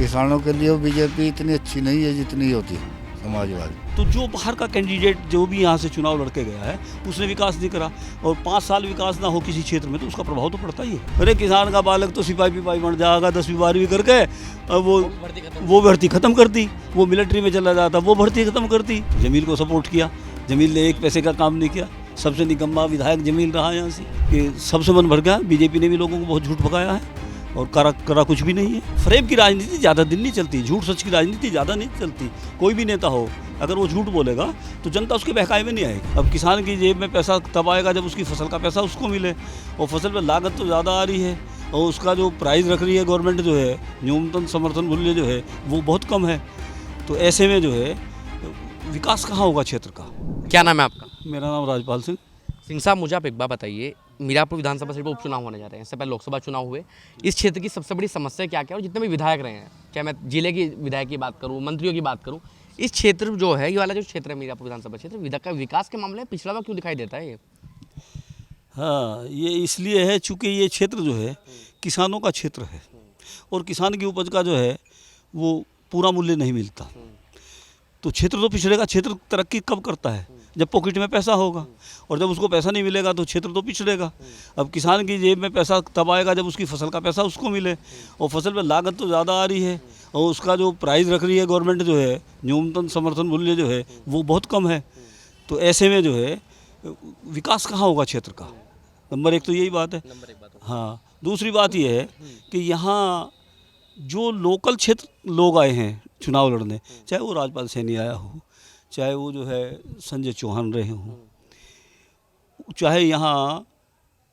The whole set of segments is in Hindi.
किसानों के लिए बीजेपी इतनी अच्छी नहीं है जितनी होती समाजवादी। तो जो बाहर का कैंडिडेट जो भी यहाँ से चुनाव लड़के गया है उसने विकास नहीं करा, और 5 साल विकास ना हो किसी क्षेत्र में तो उसका प्रभाव तो पड़ता ही है। अरे किसान का बालक तो सिपाही बन जाएगा 10वीं 12वीं करके, वो भर्ती खत्म कर दी, वो मिलिट्री में चला जाता, वो भर्ती खत्म कर दी। जमील को सपोर्ट किया, जमील ने 1 पैसे का काम नहीं किया, सबसे निकम्मा विधायक जमील रहा यहाँ से कि सबसे मन भर गया। बीजेपी ने भी लोगों को बहुत झूठ पकाया है और करा कुछ भी नहीं है। फ्रेम की राजनीति ज़्यादा दिन नहीं चलती, झूठ सच की राजनीति ज़्यादा नहीं चलती। कोई भी नेता हो अगर वो झूठ बोलेगा तो जनता उसके बहकावे में नहीं आएगी। अब किसान की जेब में पैसा तब आएगा जब उसकी फसल का पैसा उसको मिले, और फसल पर लागत तो ज़्यादा आ रही है और उसका जो प्राइस रख रही है गवर्नमेंट जो है, न्यूनतम समर्थन मूल्य जो है वो बहुत कम है। तो ऐसे में जो है विकास कहाँ होगा क्षेत्र का। क्या नाम है आपका? मेरा नाम राजपाल सिंह। सिंह साहब, मुझे आप एक बात बताइए, मीरापुर विधानसभा सीट पर उपचुनाव होने जा रहे हैं, इससे पहले लोकसभा चुनाव हुए। इस क्षेत्र की सबसे बड़ी समस्या क्या क्या है और जितने भी विधायक रहे हैं, चाहे मैं जिले की विधायक की बात करूं, मंत्रियों की बात करूं, इस क्षेत्र जो है, ये वाला जो क्षेत्र है मीरापुर विधानसभा क्षेत्र, विकास के मामले में पिछड़ा हुआ क्यों दिखाई देता है ये? हाँ, ये इसलिए है चूँकि ये क्षेत्र जो है किसानों का क्षेत्र है और किसान की उपज का जो है वो पूरा मूल्य नहीं मिलता, तो क्षेत्र तो पिछड़ेगा। क्षेत्र तरक्की कब करता है? जब पॉकेट में पैसा होगा, और जब उसको पैसा नहीं मिलेगा तो क्षेत्र तो पिछड़ेगा। अब किसान की जेब में पैसा तब आएगा जब उसकी फसल का पैसा उसको मिले, और फसल पर लागत तो ज़्यादा आ रही है और उसका जो प्राइस रख रही है गवर्नमेंट जो है, न्यूनतम समर्थन मूल्य जो है वो बहुत कम है। तो ऐसे में जो है विकास कहाँ होगा क्षेत्र का। नंबर 1 तो यही बात है। हाँ, दूसरी बात ये है कि यहाँ जो लोकल क्षेत्र लोग आए हैं चुनाव लड़ने, चाहे वो राजपाल सैनी आया हो, चाहे वो जो है संजय चौहान रहे हों, चाहे यहाँ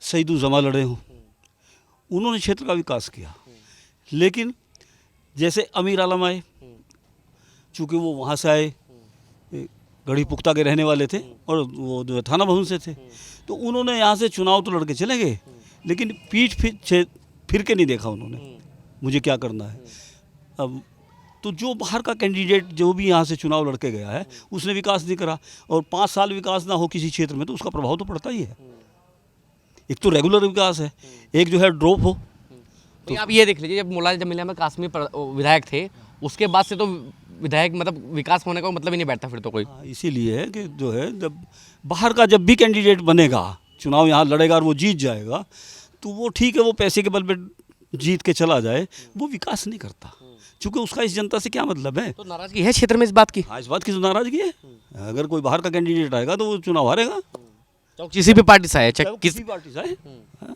सईदुज़्ज़मा लड़े हों, उन्होंने क्षेत्र का विकास किया। लेकिन जैसे अमीर आलम आए, चूँकि वो वहाँ से आए, गढ़ी पुख्ता के रहने वाले थे और वो जो थाना भवन से थे, तो उन्होंने यहाँ से चुनाव तो लड़के चले गए, लेकिन पीठ फिर के नहीं देखा उन्होंने मुझे क्या करना है। अब तो जो बाहर का कैंडिडेट जो भी यहाँ से चुनाव लड़के गया है उसने विकास नहीं करा, और 5 साल विकास ना हो किसी क्षेत्र में तो उसका प्रभाव तो पड़ता ही है। एक तो रेगुलर विकास है, एक जो है ड्रॉप हो। तो आप ये देख लीजिए, जब मुलायम जमील अहमद कासमी विधायक थे उसके बाद से तो विधायक मतलब विकास होने का मतलब ही नहीं बैठता फिर तो कोई। इसीलिए है कि जो है जब बाहर का जब भी कैंडिडेट बनेगा चुनाव यहाँ लड़ेगा और वो जीत जाएगा तो वो ठीक है, वो पैसे के बल पे जीत के चला जाए, वो विकास नहीं करता, क्योंकि उसका इस जनता से क्या मतलब है। तो नाराजगी है क्षेत्र में इस बात की? हाँ, इस बात की तो नाराजगी है। अगर कोई बाहर का कैंडिडेट आएगा तो वो चुनाव हारेगा, तो किसी भी पार्टी से आए, चाहे किसी पार्टी से आए, हाँ,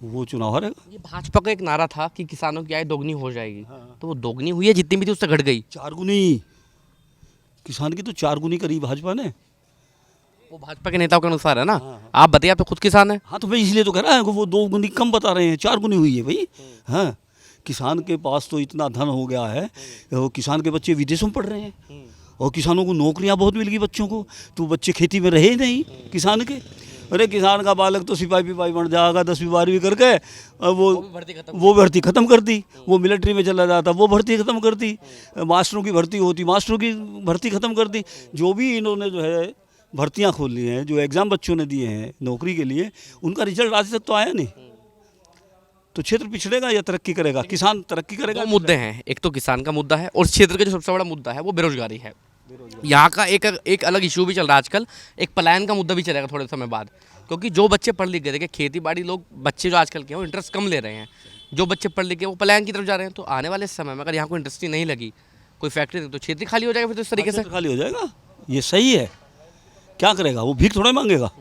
वो चुनाव हारेगा। ये भाजपा का एक नारा था कि किसानों की आय दोगुनी हो जाएगी, तो वो दोगुनी हुई है? जितनी भी थी उससे घट गई? 4 गुनी किसान की तो 4 गुनी करी भाजपा ने। वो भाजपा के नेताओं के अनुसार है ना। आप बताइए, आप तो खुद किसान है। हाँ, तो भाई इसलिए तो कह रहा है कि वो 2 गुनी कम बता रहे हैं, 4 गुनी हुई है भाई। हाँ, किसान के पास तो इतना धन हो गया है, वो किसान के बच्चे विदेशों में पढ़ रहे हैं और किसानों को नौकरियां बहुत मिल गई बच्चों को, तो बच्चे खेती में रहे नहीं किसान के। अरे किसान का बालक तो सिपाही बन जाएगा 10वीं 12वीं करके, वो भर्ती खत्म कर दी, वो मिलिट्री में चला जाता, वो भर्ती खत्म कर दी, मास्टरों की भर्ती होती, मास्टरों की भर्ती खत्म कर दी। जो भी इन्होंने जो है भर्तियाँ खोल ली हैं, जो एग्ज़ाम बच्चों ने दिए हैं नौकरी के लिए, उनका रिजल्ट आज तक तो आया नहीं। तो क्षेत्र पिछड़ेगा या तरक्की करेगा? किसान तरक्की करेगा। 2 मुद्दे हैं, एक तो किसान का मुद्दा है और क्षेत्र का जो सबसे बड़ा मुद्दा है वो बेरोजगारी है। यहाँ का एक अलग इशू भी चल रहा है आजकल, एक पलायन का मुद्दा भी चलेगा थोड़े समय बाद, क्योंकि जो बच्चे पढ़ लिख गए, देखिए खेती बाड़ी लोग बच्चे जो आजकल के हैं वो इंटरेस्ट कम ले रहे हैं, जो बच्चे पढ़ लिख के वो पलायन की तरफ जा रहे हैं। तो आने वाले समय में अगर यहाँ कोई इंडस्ट्री नहीं लगी, कोई फैक्ट्री नहीं, तो क्षेत्र खाली हो जाएगा फिर तो इस तरीके से। खाली हो जाएगा, ये सही है। क्या करेगा वो? भीख थोड़ा मांगेगा,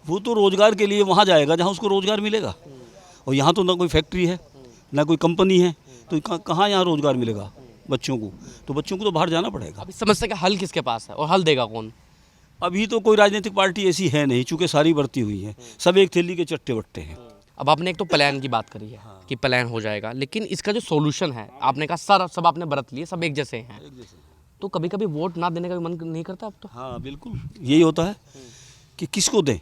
वो तो रोजगार के लिए वहाँ जाएगा जहाँ उसको रोजगार मिलेगा, और यहाँ तो ना कोई फैक्ट्री है ना कोई कंपनी है, तो कहाँ यहाँ रोजगार मिलेगा बच्चों को? तो बच्चों को तो बाहर जाना पड़ेगा। अब इस समस्या का हल किसके पास है और हल देगा कौन? अभी तो कोई राजनीतिक पार्टी ऐसी है नहीं, चूँकि सारी बढ़ती हुई है, सब एक थैली के चट्टे बट्टे हैं। अब आपने एक तो प्लान की बात करी है कि प्लान हो जाएगा, लेकिन इसका जो सॉल्यूशन है, आपने कहा सब आपने बरत लिए, सब एक जैसे हैं, तो कभी कभी वोट ना देने का भी मन नहीं करता अब तो? हाँ बिल्कुल, यही होता है कि किसको दें।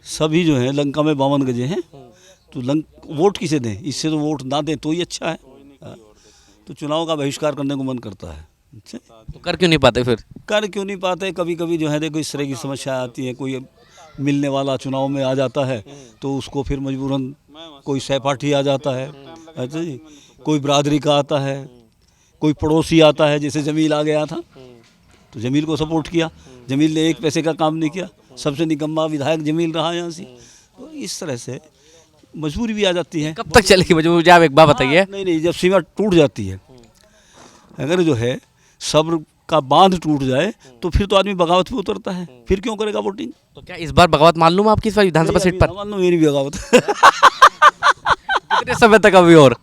सभी जो है लंका में 52 गजे हैं, तो वोट किसे दें? इससे तो वोट ना दें तो ही अच्छा है। तो चुनाव का बहिष्कार करने को मन करता है। अच्छा, तो कर क्यों नहीं पाते फिर? कर क्यों नहीं पाते? कभी कभी जो है देखो इस तरह की समस्या आती है, कोई मिलने वाला चुनाव में आ जाता है तो उसको फिर मजबूरन कोई सहपाठी आ जाता है। अच्छा जी, कोई बिरादरी का आता है, कोई पड़ोसी आता है। जैसे जमील आ गया था तो जमील को सपोर्ट किया, जमील ने एक पैसे का काम नहीं किया, सबसे निकम्मा विधायक जमील रहा यहाँ से। तो इस तरह से मजबूरी भी आ जाती है। कब तक चलेगी मुझे आप एक बात बताइए। नहीं, जब सीमा टूट जाती है, अगर जो है सब्र का बांध टूट जाए तो फिर तो आदमी बगावत पे उतरता है। फिर क्यों करेगा वोटिंग? तो क्या इस बार बगावत मालूम आपकी इस बार विधानसभा सीट पर? मान लो मेरी बगावत कितने समय तक अभी और?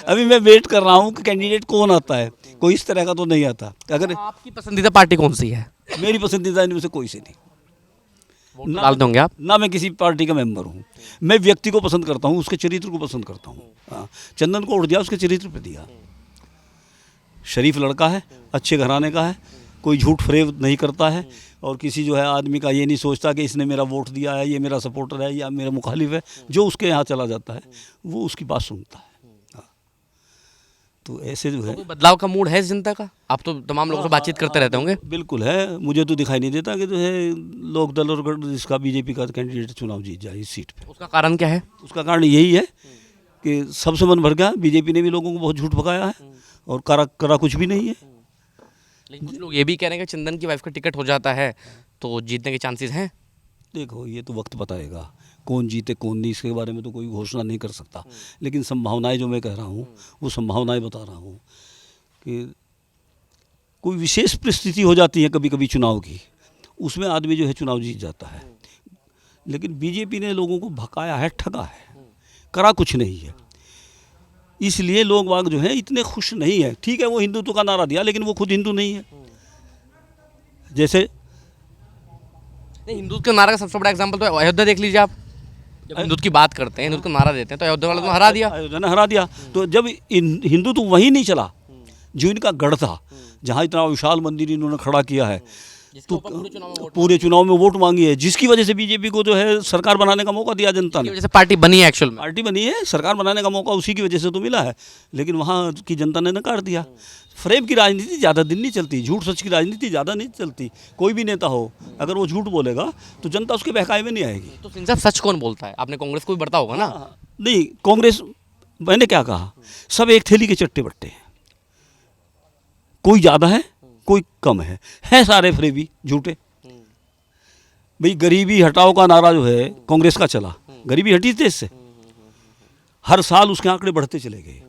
अभी मैं वेट कर रहा हूँ कि कैंडिडेट कौन आता है। कोई इस तरह का तो नहीं आता। अगर आपकी पसंदीदा पार्टी कौन सी है? मेरी पसंदीदा इनमें से कोई से नहीं। वोट डाल दोगे आप? ना मैं किसी पार्टी का मेंबर हूँ। मैं व्यक्ति को पसंद करता हूँ, उसके चरित्र को पसंद करता हूँ। हाँ, चंदन को वोट दिया उसके चरित्र पे दिया। शरीफ लड़का है, अच्छे घराने का है, कोई झूठ फरेब नहीं करता है, और किसी जो है आदमी का ये नहीं सोचता कि इसने मेरा वोट दिया है, ये मेरा सपोर्टर है या मेरा मुखालिफ है। जो उसके यहाँ चला जाता है वो उसकी बात सुनता है। हाँ। तो ऐसे जो है कोई बदलाव का मूड है इस जनता का? आप तो तमाम लोगों से बातचीत करते रहते होंगे। बिल्कुल है। मुझे तो दिखाई नहीं देता कि जो है लोक दल और जिसका बीजेपी का कैंडिडेट चुनाव जीत जाए इस सीट पे। उसका कारण क्या है? उसका कारण यही है कि सबसे मन भर गया। बीजेपी ने भी लोगों को बहुत झूठ पकाया है और करा कुछ भी नहीं है। लेकिन कुछ लोग ये भी कह रहे हैं कि चंदन की वाइफ का टिकट हो जाता है तो जीतने के चांसेस हैं। देखो, ये तो वक्त बताएगा कौन जीते कौन नहीं, इसके बारे में तो कोई घोषणा नहीं कर सकता। लेकिन संभावनाएं जो मैं कह रहा हूँ वो संभावनाएं बता रहा हूँ कि कोई विशेष परिस्थिति हो जाती है कभी कभी चुनाव की, उसमें आदमी जो है चुनाव जीत जाता है। लेकिन बीजेपी ने लोगों को भकाया है, ठगा है, करा कुछ नहीं है। इसलिए लोग बाग जो है इतने खुश नहीं है। ठीक है, वो हिंदुत्व का नारा दिया लेकिन वो खुद हिंदू नहीं है। जैसे हिंदुत्व के नारा का सबसे बड़ा एग्जाम्पल तो अयोध्या देख लीजिए आप। जब हिंदुत्व की बात करते हैं, हिंदुत्व का नारा देते हैं, तो अयोध्या वालों ने हरा दिया। अयोध्या ने हरा दिया। तो जब हिंदुत्व वहीं नहीं चला जो इनका गढ़ था, जहाँ इतना विशाल मंदिर इन्होंने खड़ा किया है, तो पूरे चुनाव में वोट मांगी है, जिसकी वजह से बीजेपी को जो है सरकार बनाने का मौका दिया जनता ने। वजह से पार्टी बनी है, एक्चुअल में पार्टी बनी है, सरकार बनाने का मौका उसी की वजह से तो मिला है। लेकिन वहाँ की जनता ने नकार दिया। फ्रेम की राजनीति ज़्यादा दिन नहीं चलती, झूठ सच की राजनीति ज़्यादा नहीं चलती। कोई भी नेता हो, अगर वो झूठ बोलेगा तो जनता उसके बहकावे में नहीं आएगी। तो सिंह साहब सच कौन बोलता है? आपने कांग्रेस को भी बढ़ता होगा ना? नहीं, कांग्रेस, मैंने क्या कहा, सब एक थैली के चट्टे बट्टे हैं। कोई ज़्यादा है, कोई कम है सारे फ्रेबी झूठे। भाई गरीबी हटाओ का नारा जो है कांग्रेस का चला, गरीबी हटी देश से, हर साल उसके आंकड़े बढ़ते चले गए।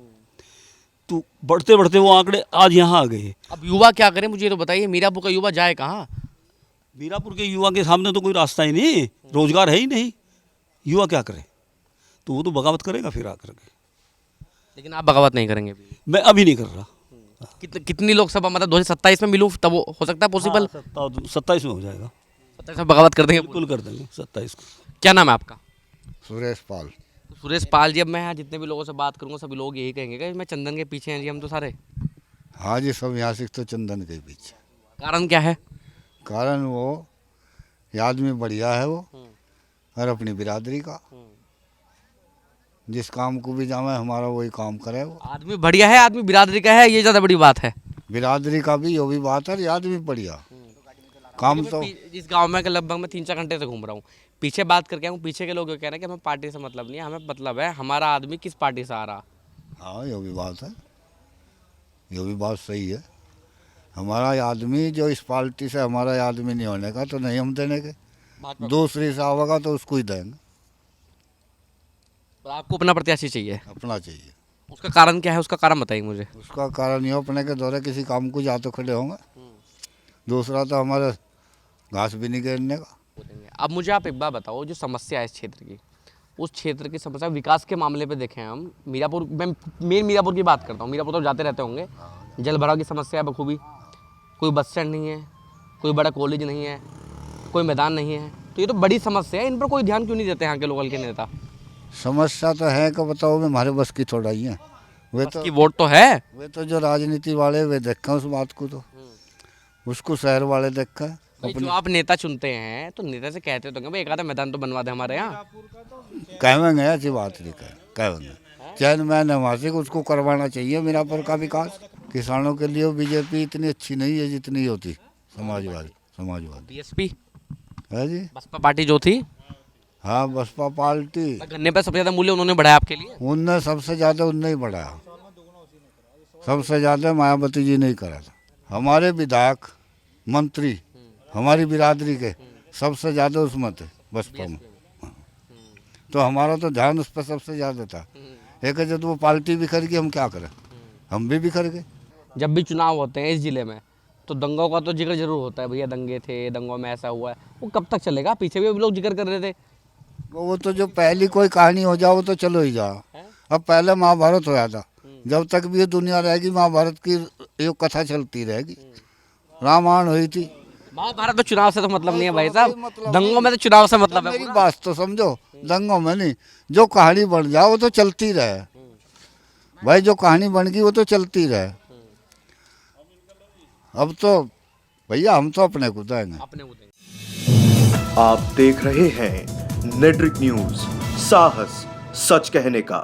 तो बढ़ते बढ़ते वो आंकड़े आज यहाँ आ गए। अब युवा क्या करें, मुझे ये तो बताइए। मीरापुर का युवा जाए कहाँ? मीरापुर के युवा के सामने तो कोई रास्ता ही नहीं, रोजगार है ही नहीं। युवा क्या करे? तो वो तो बगावत करेगा फिर आकर के। लेकिन आप बगावत नहीं करेंगे? मैं अभी नहीं कर रहा। कितनी लोकसभा, मतलब 2027 में मिलूँ तब हो सकता है पॉसिबल? 27 में हो जाएगा। 27 में बगावत कर देंगे? बिल्कुल कर देंगे 27 को। क्या नाम है आपका? सुरेश पाल। सुरेश पाल जी, अब मैं यहाँ जितने भी लोगों से बात करूँगा सभी लोग यही कहेंगे कि मैं चंदन के पीछे हैं जी, हम तो सारे। हाँ जी, सब यहाँ से तो चंदन के पीछे। कारण क्या है? कारण वो ये आदमी बढ़िया है, वो और अपनी बिरादरी का जिस काम को भी जावे हमारा वही काम करे। वो आदमी बढ़िया है, आदमी बिरादरी का है, ये ज़्यादा बड़ी बात है। बिरादरी का भी यो भी बात है, ये आदमी बढ़िया काम तो। इस गांव में लगभग मैं 3-4 घंटे से घूम रहा हूँ, पीछे बात करके आऊँ, पीछे के लोग ये कह रहे हैं कि हमें पार्टी से मतलब नहीं है, हमें मतलब है हमारा आदमी किस पार्टी से आ रहा। हाँ, यो भी बात है, यो भी बात सही है। हमारा आदमी जो इस पार्टी से हमारा आदमी नहीं होने का तो नहीं हम देने के, दूसरी से आवेगा तो उसको ही देंगे। तो आपको अपना प्रत्याशी चाहिए? अपना चाहिए। उसका कारण क्या है? उसका कारण बताइए मुझे। उसका कारण ये अपने के दौरे किसी काम को जा तो खड़े होंगे, दूसरा तो हमारे घास भी नहीं गिरने का। अब मुझे आप एक बात बताओ, जो समस्या है इस क्षेत्र की, उस क्षेत्र की समस्या विकास के मामले पे देखें हम, मीरापुर, मैं मेन मीरापुर की बात करता हूँ, मीरापुर तो जाते रहते होंगे। जल भराव की समस्या है बखूबी, कोई बस स्टैंड नहीं है, कोई बड़ा कॉलेज नहीं है, कोई मैदान नहीं है, तो ये तो बड़ी समस्या है। इन पर कोई ध्यान क्यों नहीं देते यहाँ के लोकल के नेता? समस्या तो है कि बताओ, में हमारे बस की थोड़ा ही है। वे तो की वोट तो है, वे तो जो राजनीति वाले वे देखा उस बात को, तो उसको शहर वाले देखा। जो आप नेता चुनते हैं तो नेता से कहते तो भाई एक आधा मैदान तो बनवा दे हमारे यहाँ। कहेंगे ऐसी बात नहीं कहेंगे, चेयरमैन है वहाँ से, उसको करवाना चाहिए मीरापुर का विकास। किसानों के लिए बीजेपी इतनी अच्छी नहीं है जितनी होती समाजवादी। बीएसपी है जी, बसपा पार्टी जो थी, हाँ बसपा पार्टी गन्ने पर सबसे ज़्यादा मूल्य उन्होंने बढ़ाया आपके लिए? उनने सबसे ज़्यादा उनने ही बढ़ाया, सबसे ज़्यादा मायावती जी ने ही करा था। हमारे विधायक मंत्री हमारी बिरादरी के सबसे ज़्यादा उसमें थे बसपा में। तो हमारा तो ध्यान उस पर सबसे ज़्यादा था। एक है जब वो पार्टी बिखर गई हम क्या करें, हम भी बिखर गए। जब भी चुनाव होते हैं इस ज़िले में तो दंगों का तो जिक्र जरूर होता है, भैया दंगे थे, दंगों में ऐसा हुआ है। वो कब तक चलेगा? पीछे भी लोग जिक्र कर रहे थे। वो तो जो पहली कोई कहानी हो जाओ तो चलो ही जाओ। अब पहले महाभारत होया था, जब तक भी ये दुनिया रहेगी महाभारत की ये कथा चलती रहेगी। रामायण हुई थी। महाभारत में चुनाव से तो मतलब नहीं है भाई साहब, दंगों में तो चुनाव से मतलब है। मेरी बात तो समझो, दंगों में नहीं, जो कहानी बन जाए वो तो चलती रहे भाई, जो कहानी बन गई वो तो चलती रहे। अब तो भैया हम तो अपने को देंगे। अपने को देंगे। आप देख रहे हैं नेट्रिक न्यूज, साहस सच कहने का।